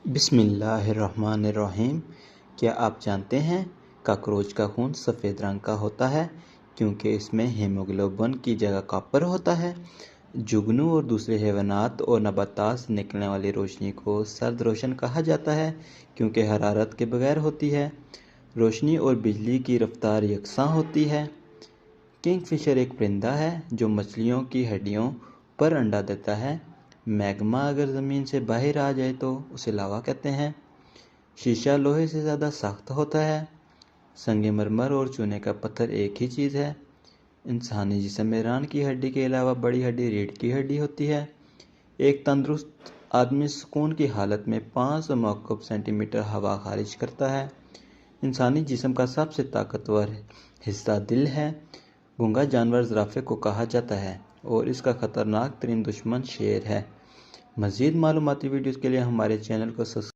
बिस्मिल्लाहिर्रहमानिर्रहीम। क्या आप जानते हैं कॉकरोच का खून सफ़ेद रंग का होता है क्योंकि इसमें हीमोग्लोबिन की जगह कॉपर होता है। जुगनू और दूसरे हैवानात और नबातात से निकलने वाली रोशनी को सर्द रोशन कहा जाता है क्योंकि हरारत के बगैर होती है। रोशनी और बिजली की रफ्तार यकसां होती है। किंगफिशर एक परिंदा है जो मछलियों की हड्डियों पर अंडा देता है। मैग्मा अगर ज़मीन से बाहर आ जाए तो उसे लावा कहते हैं। शीशा लोहे से ज़्यादा सख्त होता है। संगमरमर और चूने का पत्थर एक ही चीज़ है। इंसानी जिस्म में रान की हड्डी के अलावा बड़ी हड्डी रीढ़ की हड्डी होती है। एक तंदुरुस्त आदमी सुकून की हालत में 500 मकूब सेंटीमीटर हवा खारिज करता है। इंसानी जिस्म का सबसे ताकतवर हिस्सा दिल है। गूंगा जानवर ज़राफ़े को कहा जाता है और इसका ख़तरनाक तरीन दुश्मन शेर है। मज़ीद मालूमाती वीडियोज़ के लिए हमारे चैनल को सब्सक्राइब